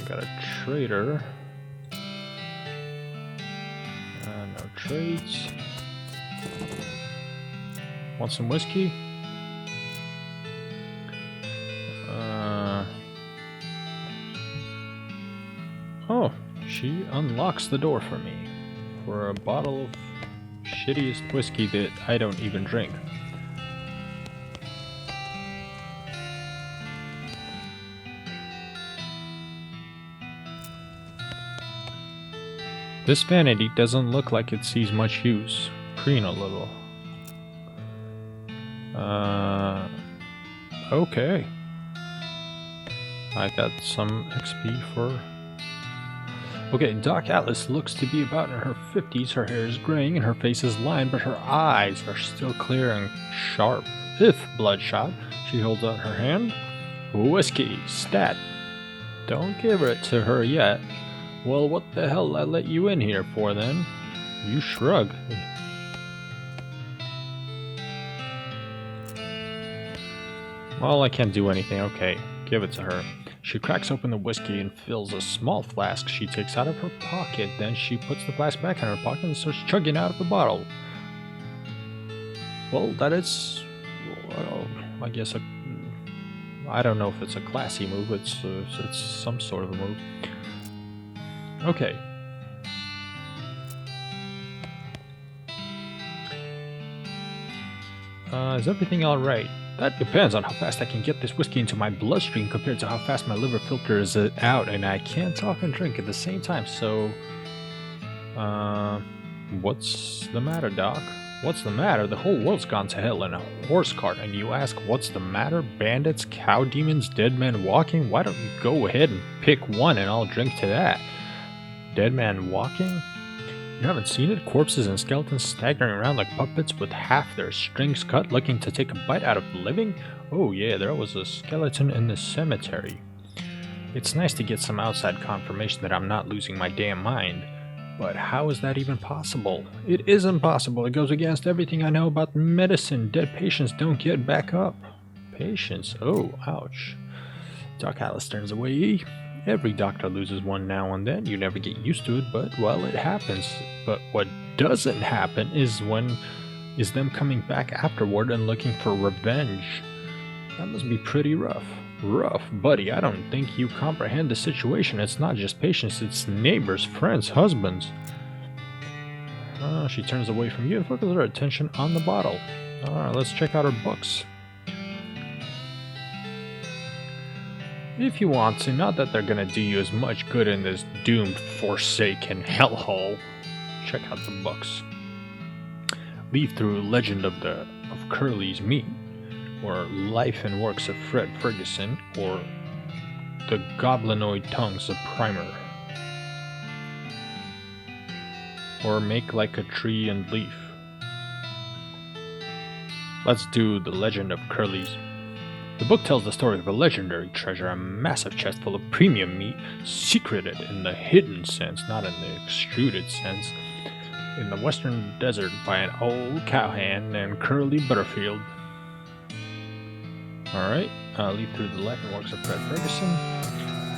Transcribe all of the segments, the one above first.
Got a trader. No trades. Want some whiskey? Oh, she unlocks the door for me for a bottle of shittiest whiskey that I don't even drink. This vanity doesn't look like it sees much use. Preen a little. Okay. I got some XP for... Okay, Doc Atlas looks to be about in her 50s. Her hair is graying and her face is lined, but her eyes are still clear and sharp. If bloodshot, she holds out her hand. Whiskey, stat. Don't give it to her yet. Well, what the hell I let you in here for then? You shrug. Well, I can't do anything. Okay, give it to her. She cracks open the whiskey and fills a small flask she takes out of her pocket. Then she puts the flask back in her pocket and starts chugging out of the bottle. Well, that is... Well, I guess I don't know if it's a classy move. It's some sort of a move. Okay. Is everything alright? That depends on how fast I can get this whiskey into my bloodstream compared to how fast my liver filters it out, and I can't talk and drink at the same time, so... What's the matter, Doc? What's the matter? The whole world's gone to hell in a horse cart, and you ask what's the matter? Bandits, cow demons, dead men walking? Why don't you go ahead and pick one and I'll drink to that? Dead man walking? You haven't seen it? Corpses and skeletons staggering around like puppets with half their strings cut, looking to take a bite out of the living? Oh yeah, there was a skeleton in the cemetery. It's nice to get some outside confirmation that I'm not losing my damn mind. But how is that even possible? It isn't possible. It goes against everything I know about medicine. Dead patients don't get back up. Patients? Oh, ouch. Doc Alice turns away. Every doctor loses one now and then. You never get used to it, but, well, it happens. But what doesn't happen is them coming back afterward and looking for revenge. That must be pretty rough. Rough, buddy, I don't think you comprehend the situation. It's not just patients, it's neighbors, friends, husbands. She turns away from you and focuses her attention on the bottle. Alright, let's check out her books. If you want to, not that they're gonna do you as much good in this doomed, forsaken hellhole. Check out the books. Leaf through Legend of Curly's Meat, or Life and Works of Fred Ferguson, or The Goblinoid Tongues of Primer, or Make Like a Tree and Leaf. Let's do The Legend of Curly's. The book tells the story of a legendary treasure, a massive chest full of premium meat, secreted in the hidden sense, not in the extruded sense, in the western desert by an old cowhand named Curly Butterfield. Alright, leaf through the life and works of Fred Ferguson.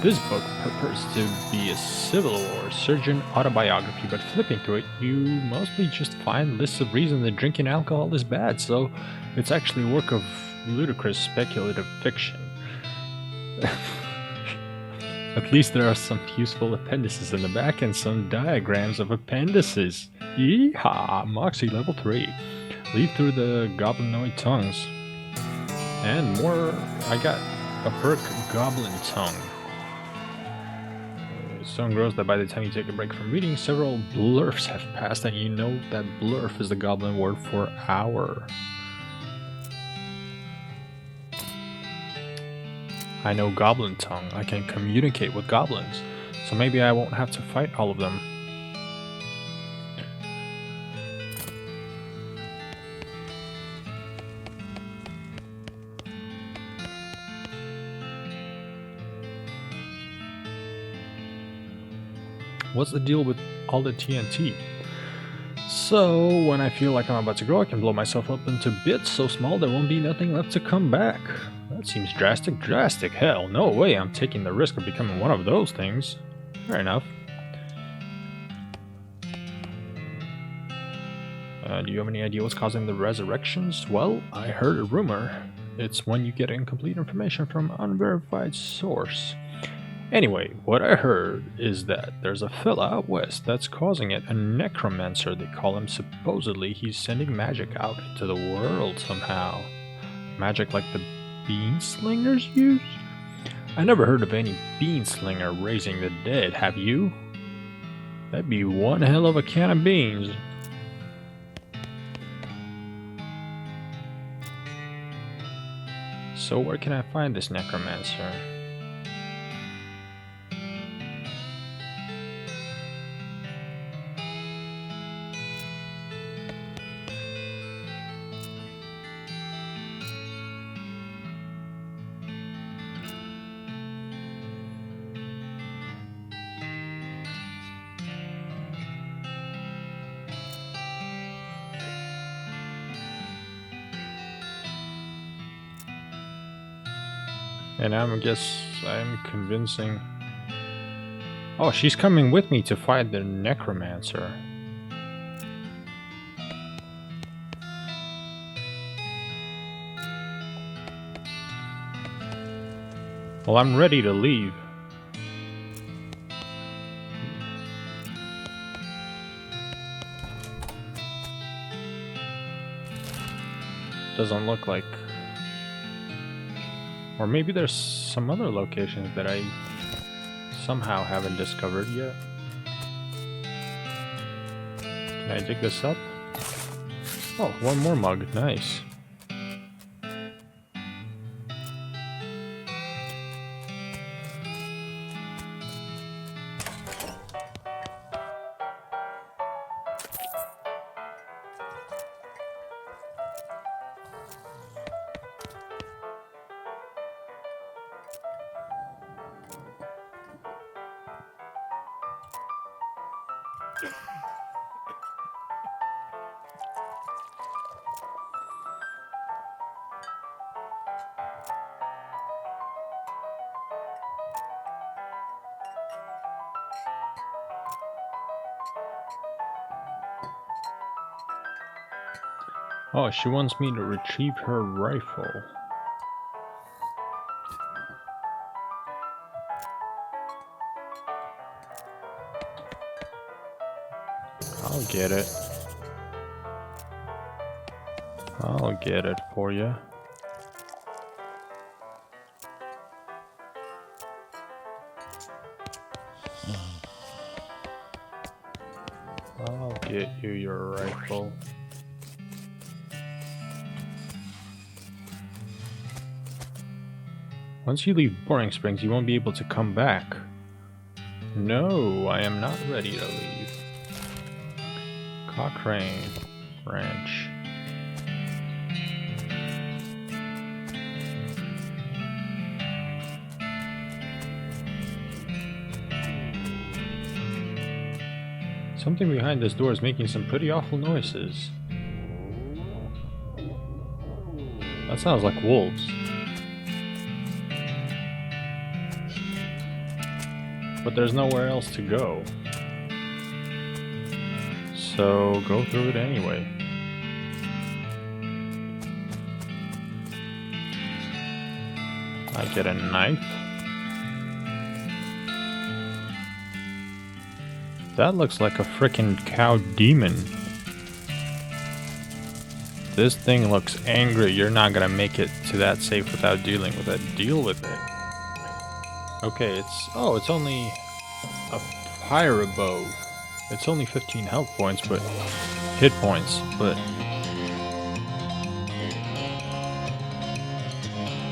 This book purports to be a civil or surgeon autobiography, but flipping through it, you mostly just find lists of reasons that drinking alcohol is bad, so it's actually a work of ludicrous speculative fiction. At least there are some useful appendices in the back and some diagrams of appendices. Yeehaw! Moxie level 3. Leaf through the Goblinoid Tongues. And more, I got a perk, Goblin Tongue. Stone grows that by the time you take a break from reading, several blurfs have passed, and you know that blurf is the goblin word for hour. I know Goblin Tongue. I can communicate with goblins, so maybe I won't have to fight all of them. What's the deal with all the TNT? So, when I feel like I'm about to go, I can blow myself up into bits so small there won't be nothing left to come back. That seems drastic. Drastic. Hell, no way I'm taking the risk of becoming one of those things. Fair enough. Do you have any idea what's causing the resurrections? Well, I heard a rumor. It's when you get incomplete information from an unverified source. Anyway, what I heard is that there's a fella out west that's causing it, a necromancer they call him. Supposedly he's sending magic out into the world somehow. Magic like the bean slingers use? I never heard of any bean slinger raising the dead, have you? That'd be one hell of a can of beans. So where can I find this necromancer? And I guess I'm convincing... Oh, she's coming with me to fight the necromancer. Well, I'm ready to leave. Doesn't look like... Or maybe there's some other locations that I somehow haven't discovered yet. Can I dig this up? Oh, one more mug. Nice. Oh, she wants me to retrieve her rifle. I'll get it. I'll get it for you. I'll get you your rifle. Once you leave Boring Springs, you won't be able to come back. No, I am not ready to leave. Cochrane Ranch. Something behind this door is making some pretty awful noises. That sounds like wolves. But there's nowhere else to go. So go through it anyway. I get a knife. That looks like a frickin' cow demon. This thing looks angry. You're not gonna make it to that safe without dealing with it. Deal with it. Okay, it's only a fire bow. It's only 15 health points, but hit points, but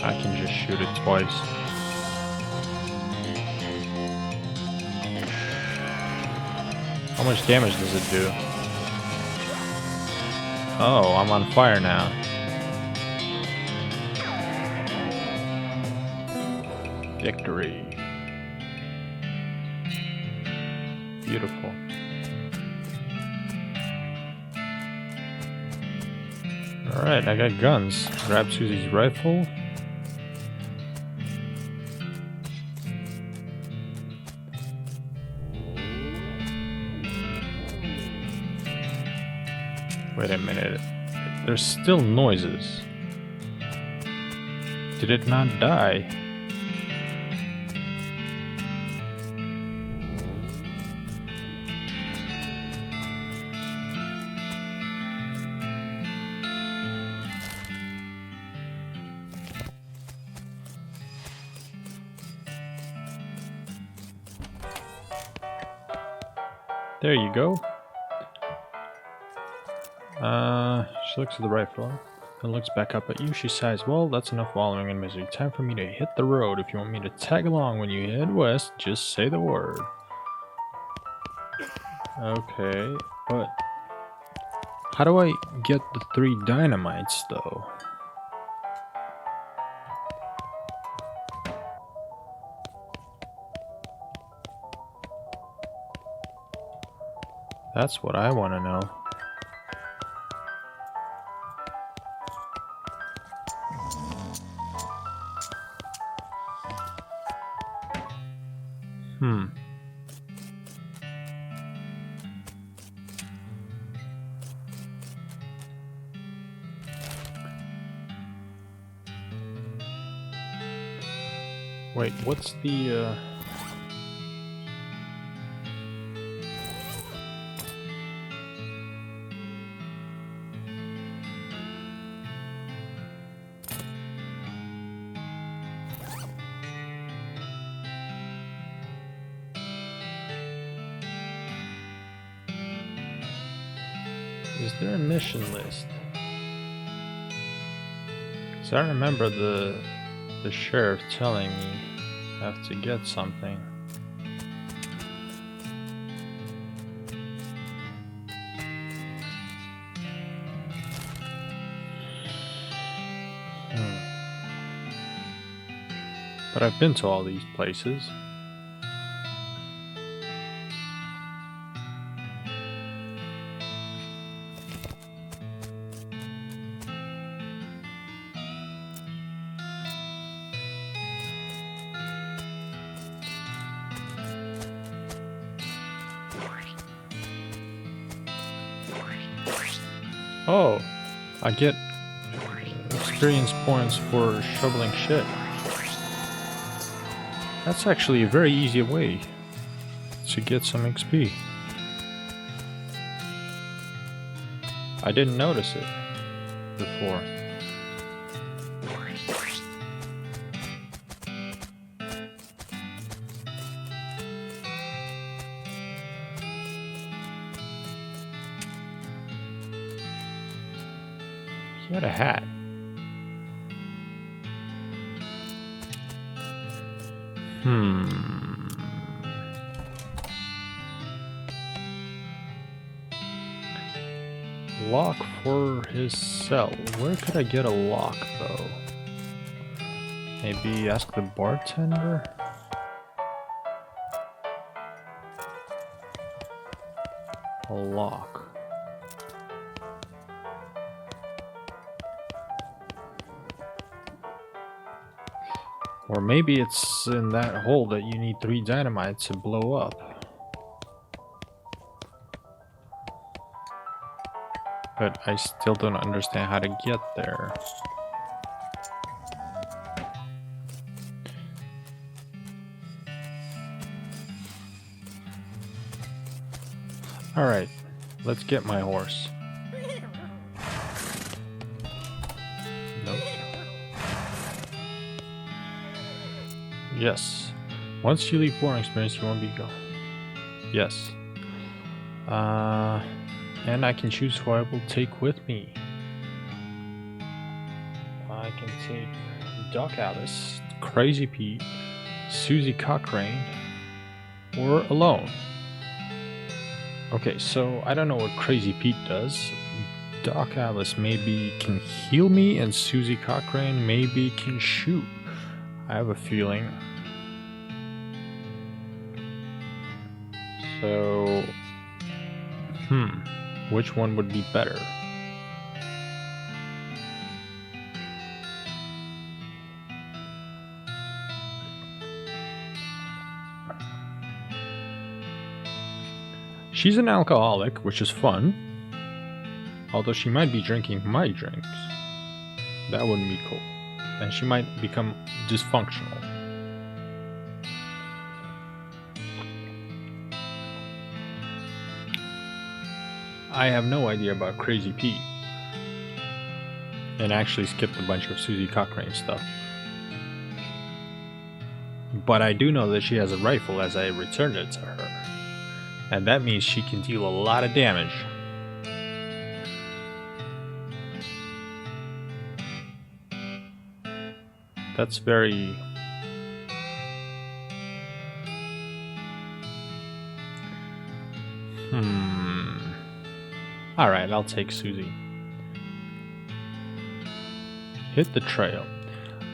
I can just shoot it twice. How much damage does it do? Oh, I'm on fire now. Victory. Beautiful. Alright, I got guns. Grab Susie's rifle. Wait a minute. There's still noises. Did it not die? There you go. She looks to the right floor, then looks back up at you. She sighs, well, that's enough wallowing in misery. Time for me to hit the road. If you want me to tag along when you head west, just say the word. Okay, but how do I get the 3 dynamites, though? That's what I want to know. Wait, what's the, Is there a mission list? Because I remember the sheriff telling me I have to get something. But I've been to all these places. Oh, I get experience points for shoveling shit. That's actually a very easy way to get some XP. I didn't notice it before. He had a hat. Lock for his cell. Where could I get a lock, though? Maybe ask the bartender? A lock. Or maybe it's in that hole that you need 3 dynamite to blow up. But I still don't understand how to get there. Alright, let's get my horse. Nope. Yes. Once you leave boring experience, you won't be gone. Yes. And I can choose who I will take with me. I can take Doc Alice, Crazy Pete, Susie Cochrane, or alone. Okay, so I don't know what Crazy Pete does. Doc Alice maybe can heal me, and Susie Cochrane maybe can shoot. I have a feeling. So, which one would be better? She's an alcoholic, which is fun. Although she might be drinking my drinks. That wouldn't be cool. And she might become dysfunctional. I have no idea about Crazy Pete. And actually skipped a bunch of Susie Cochrane stuff. But I do know that she has a rifle as I returned it to her. And that means she can deal a lot of damage. That's very... Alright, I'll take Susie. Hit the trail.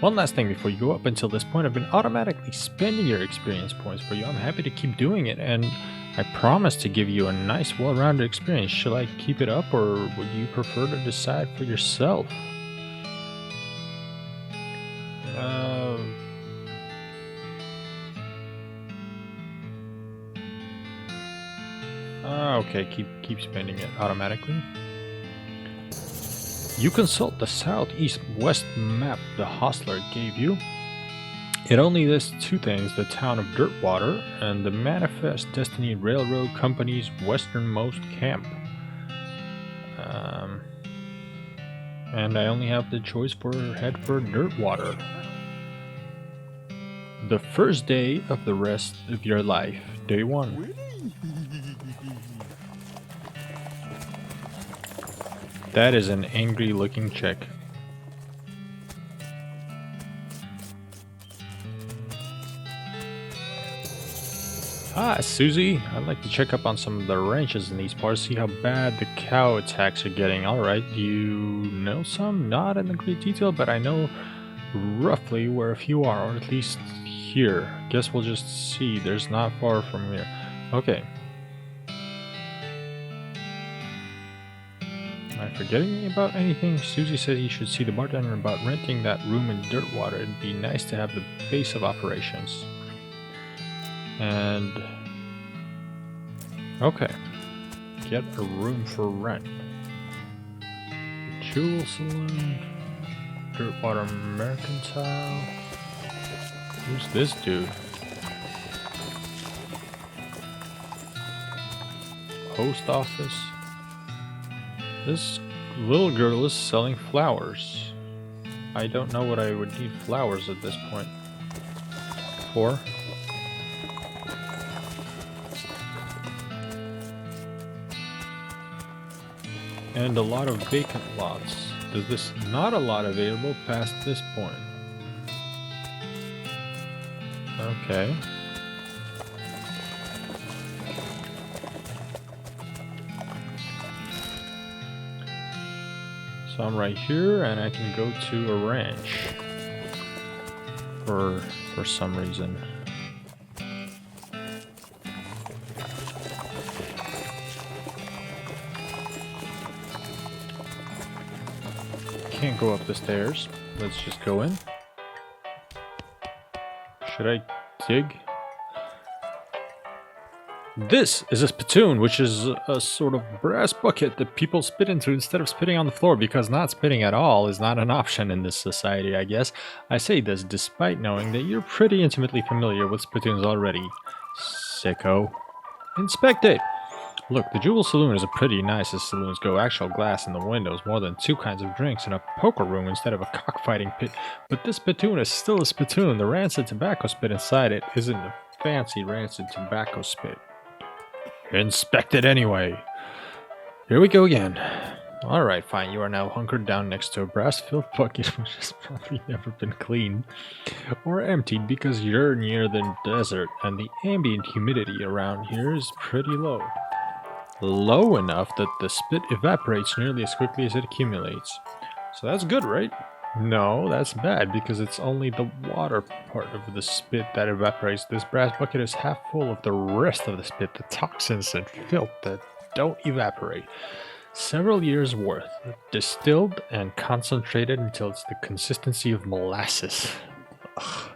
One last thing before you go. Up until this point, I've been automatically spending your experience points for you. I'm happy to keep doing it, and I promise to give you a nice, well-rounded experience. Shall I keep it up, or would you prefer to decide for yourself? Okay, keep spending it automatically. You consult the southeast-west map the hostler gave you. It only lists two things: the town of Dirtwater and the Manifest Destiny Railroad Company's westernmost camp. And I only have the choice for head for Dirtwater. The first day of the rest of your life, day 1. That is an angry looking chick. Ah, Susie, I'd like to check up on some of the ranches in these parts, see how bad the cow attacks are getting. Alright, do you know some? Not in great detail, but I know roughly where a few are, or at least here. Guess we'll just see. There's not far from here. Okay. Am I forgetting about anything? Susie says you should see the bartender about renting that room in Dirtwater. It'd be nice to have the base of operations. And... okay. Get a room for rent. Jewel Saloon. Dirtwater Mercantile. Who's this dude? Post office. This little girl is selling flowers. I don't know what I would need flowers at this point for. And a lot of vacant lots. There's this not a lot available past this point. Okay. So I'm right here, and I can go to a ranch for some reason. Can't go up the stairs. Let's just go in. Should I dig? This is a spittoon, which is a sort of brass bucket that people spit into instead of spitting on the floor, because not spitting at all is not an option in this society, I guess. I say this despite knowing that you're pretty intimately familiar with spittoons already. Sicko. Inspect it! Look, the Jewel Saloon is a pretty nice as saloons go. Actual glass in the windows, more than 2 kinds of drinks, and a poker room instead of a cockfighting pit. But this spittoon is still a spittoon. The rancid tobacco spit inside it isn't a fancy rancid tobacco spit. Inspect it anyway. Here we go again. Alright, fine. You are now hunkered down next to a brass-filled bucket which has probably never been cleaned or emptied because you're near the desert and the ambient humidity around here is pretty low. Low enough that the spit evaporates nearly as quickly as it accumulates. So that's good, right? No, that's bad because it's only the water part of the spit that evaporates. This brass bucket is half full of the rest of the spit, the toxins and filth that don't evaporate. Several years worth, distilled and concentrated until it's the consistency of molasses. Ugh.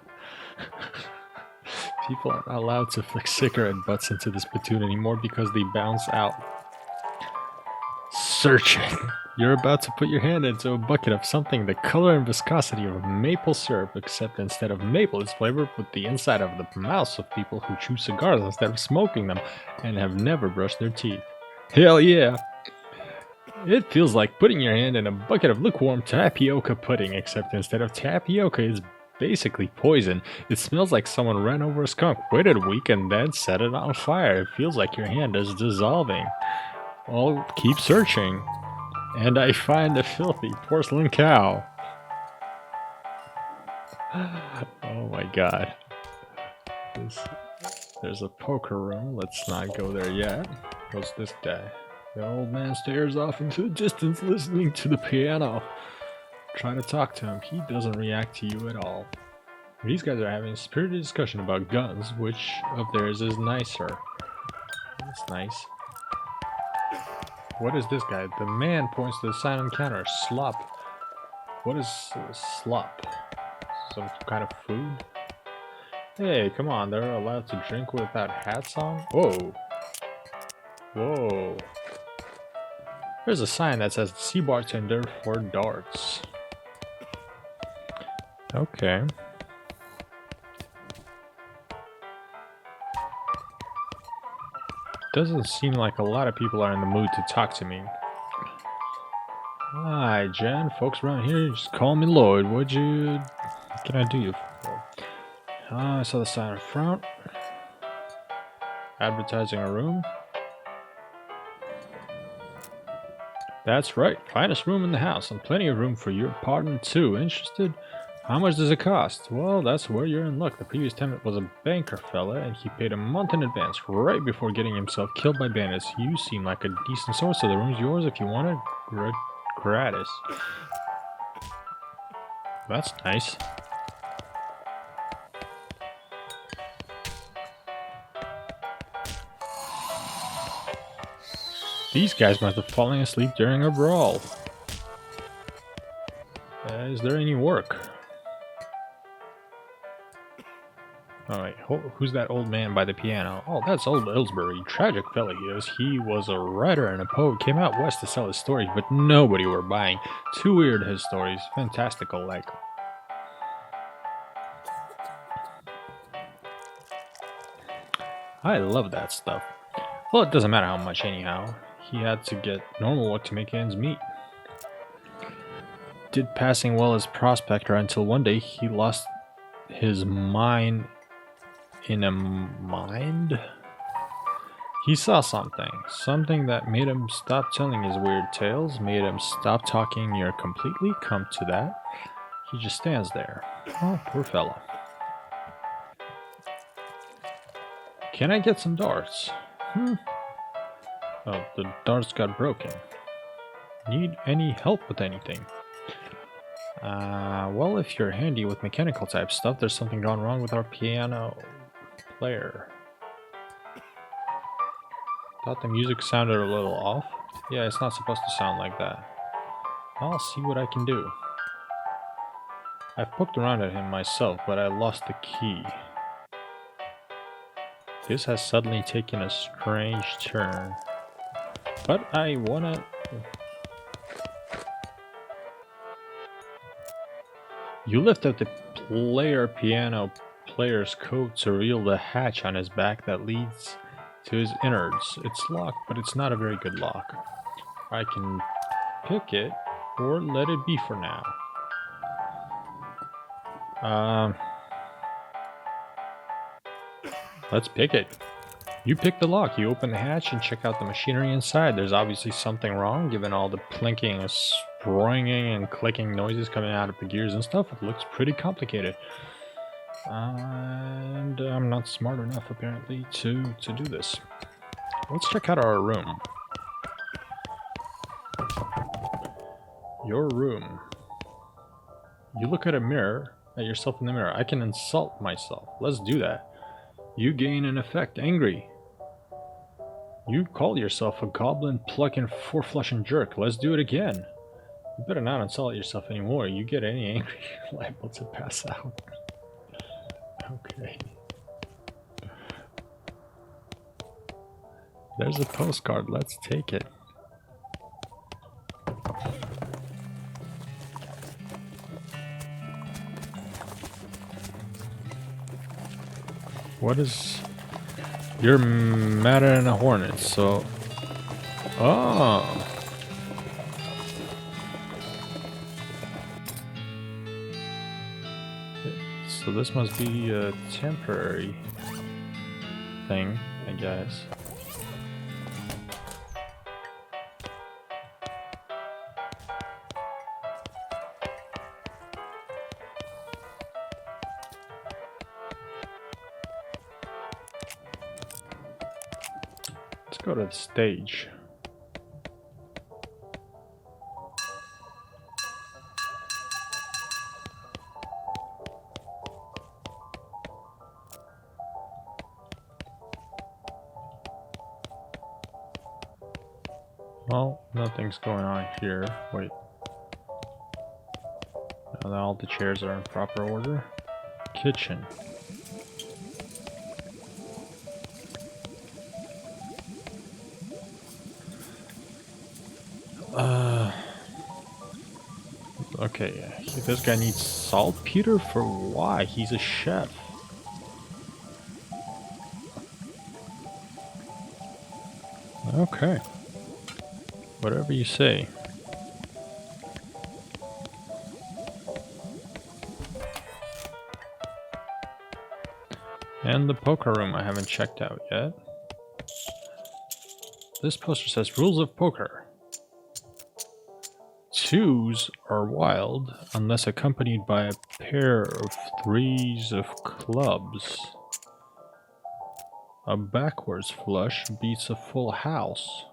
People aren't allowed to flick cigarette butts into the spittoon anymore because they bounce out. searching. You're about to put your hand into a bucket of something the color and viscosity of maple syrup, except instead of maple, it's flavored with the inside of the mouths of people who chew cigars instead of smoking them and have never brushed their teeth. Hell yeah! It feels like putting your hand in a bucket of lukewarm tapioca pudding, except instead of tapioca, it's basically poison. It smells like someone ran over a skunk, waited a week, and then set it on fire. It feels like your hand is dissolving. I'll keep searching. And I find a filthy porcelain cow. Oh my god. There's a poker room. Let's not go there yet. What's this guy? The old man stares off into the distance, listening to the piano. Try to talk to him. He doesn't react to you at all. These guys are having a spirited discussion about guns. Which of theirs is nicer? That's nice. What is this guy? The man points to the sign on the counter. Slop. What is slop? Some kind of food? Hey, come on. They're allowed to drink without hats on? Whoa. Whoa. There's a sign that says "See bartender for darts." Okay. Doesn't seem like a lot of people are in the mood to talk to me. Hi, Jen. Folks around here just call me Lloyd. What can I do you for? I saw the sign in front. Advertising a room. That's right. Finest room in the house, and plenty of room for your partner too. Interested? How much does it cost? Well, that's where you're in luck. The previous tenant was a banker fella, and he paid a month in advance, right before getting himself killed by bandits. You seem like a decent source, so the room's yours if you want it. Gratis. That's nice. These guys must have fallen asleep during a brawl. Is there any work? Alright, who's that old man by the piano? Oh, that's old Ellsbury. Tragic fella he is. He was a writer and a poet. Came out west to sell his stories, but nobody were buying. Too weird, his stories. Fantastical, like. I love that stuff. Well, it doesn't matter how much anyhow. He had to get normal work to make ends meet. Did passing well as prospector until one day he lost his mind in a mind? He saw something that made him stop telling his weird tales, made him stop talking near completely. Come to that, he just stands there. Oh, poor fella. Can I get some darts? Oh, the darts got broken. Need any help with anything? Well, if you're handy with mechanical type stuff, there's something gone wrong with our piano player. Thought the music sounded a little off. Yeah, it's not supposed to sound like that. I'll see what I can do. I've poked around at him myself, but I lost the key. This has suddenly taken a strange turn. But I wanna... You lift up the piano player's coat to reveal the hatch on his back that leads to his innards. It's locked, but it's not a very good lock. I can pick it or let it be for now. Let's pick it. You pick the lock. You open the hatch and check out the machinery inside. There's obviously something wrong, given all the plinking and springing and clicking noises coming out of the gears and stuff. It looks pretty complicated. And I'm not smart enough, apparently, to do this. Let's check out our room. Your room. You look at yourself in the mirror. I can insult myself. Let's do that. You gain an effect, angry. You call yourself a goblin, plucking, four-flushing jerk. Let's do it again. You better not insult yourself anymore. You get any angry, you're liable to pass out. Okay. There's a postcard. Let's take it. What is... You're madder than a hornet, so... Oh! So this must be a temporary thing, I guess. Let's go to the stage. Well, nothing's going on here. Wait. Now that all the chairs are in proper order. Kitchen. Okay, this guy needs saltpeter for why? He's a chef. Okay. Whatever you say. And the poker room I haven't checked out yet. This poster says rules of poker. Twos are wild unless accompanied by a pair of threes of clubs. A backwards flush beats a full house.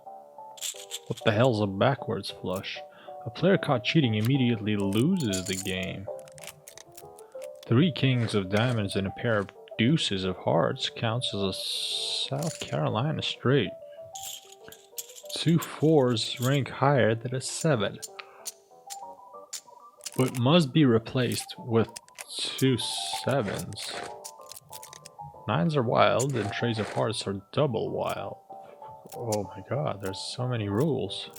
What the hell's a backwards flush? A player caught cheating immediately loses the game. Three kings of diamonds and a pair of deuces of hearts counts as a South Carolina straight. Two fours rank higher than a 7, but must be replaced with two 7s. 9s are wild and trays of hearts are double wild. Oh my god, there's so many rules.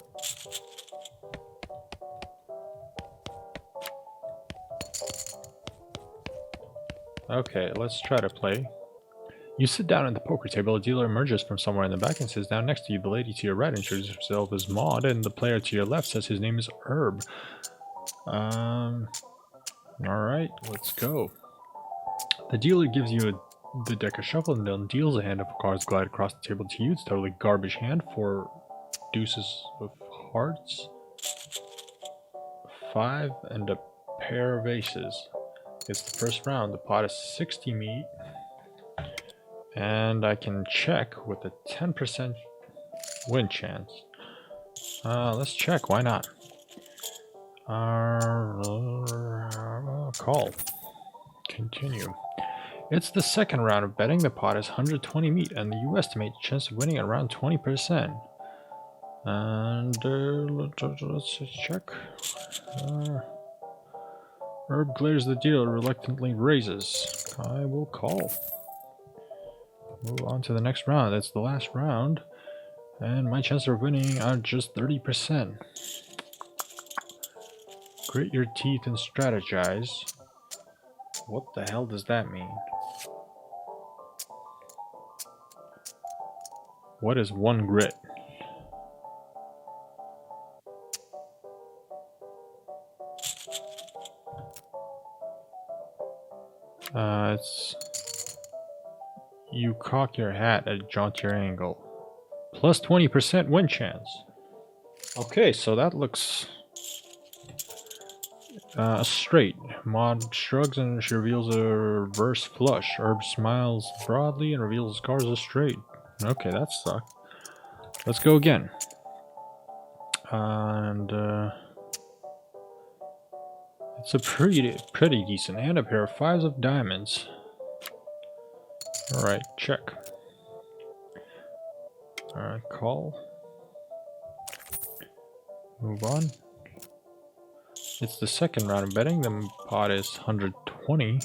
Okay, let's try to play. You sit down at the poker table, a dealer emerges from somewhere in the back and sits down next to you. The lady to your right introduces herself as Maud, and the player to your left says his name is Herb. Alright, let's go. The dealer gives you the deck of shuffle and then deals a hand of cards glide across the table to you. It's totally garbage hand. 4 deuces of hearts, 5, and a pair of aces. It's the first round. The pot is 60 meat, and I can check with a 10% win chance. Let's check. Why not? Call. Continue. It's the second round of betting. The pot is 120 meat, and you estimate the chance of winning at around 20%. And let's check. Herb glares the dealer, reluctantly raises. I will call. Move on to the next round. That's the last round. And my chances of winning are just 30%. Grit your teeth and strategize. What the hell does that mean? What is one grit? It's... You cock your hat at a jauntier angle. Plus 20% win chance. Okay, so that looks... straight. Maud shrugs and she reveals a reverse flush. Herb smiles broadly and reveals his cards as straight. Okay, that sucked. Let's go again. And it's a pretty decent hand. A pair of 5s of diamonds. Alright, check. Alright, call. Move on. It's the second round of betting. The pot is 120.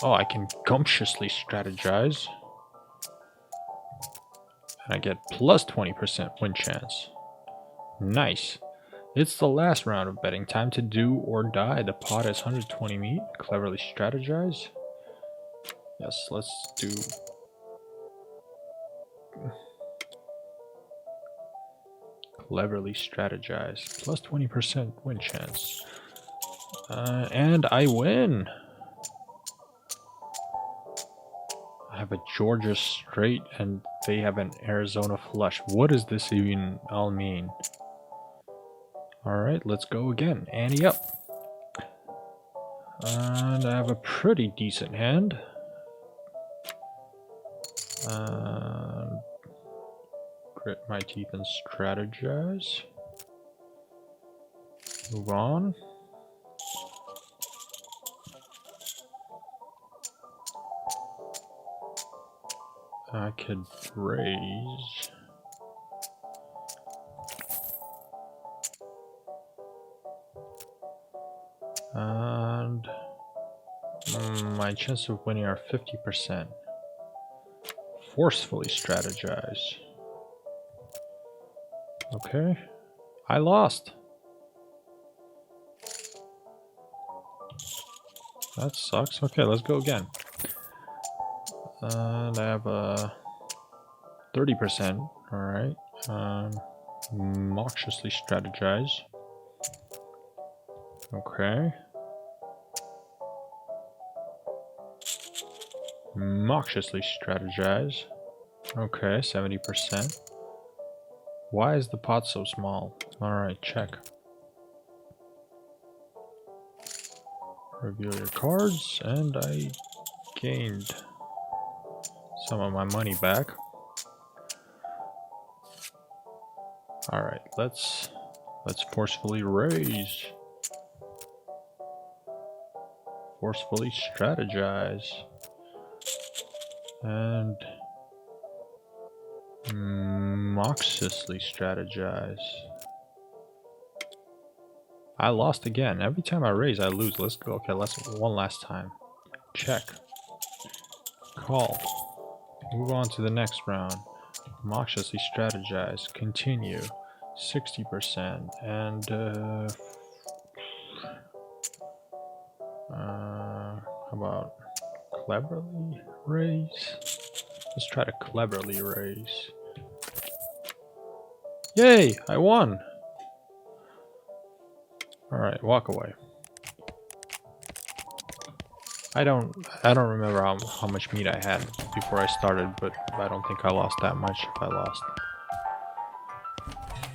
Oh, I can gumptiously strategize. And I get plus 20% win chance. Nice. It's the last round of betting. Time to do or die. The pot is 120 meat. Cleverly strategize. Yes, let's do... Cleverly strategize. Plus 20% win chance. And I win! I have a Georgia straight and they have an Arizona flush. What does this even all mean? Alright, let's go again. Ante up. And I have a pretty decent hand. Grit my teeth and strategize. Move on. I could raise. And my chance of winning are 50%. Forcefully strategize. Okay. I lost. That sucks. Okay, let's go again. And I have a 30%. Alright. Noxiously strategize. Okay. Noxiously strategize. Okay, 70%. Why is the pot so small? Alright, check. Reveal your cards, and I gained some of my money back. Alright, let's forcefully raise. Forcefully strategize. And Moxiously strategize. I lost again. Every time I raise, I lose. Let's go. Okay, let's one last time. Check. Call. Move on to the next round. Moxiously strategize. Continue. 60%. And how about cleverly raise? Let's try to cleverly raise. Yay! I won! Alright, walk away. I don't remember how much meat I had before I started, but I don't think I lost that much if I lost.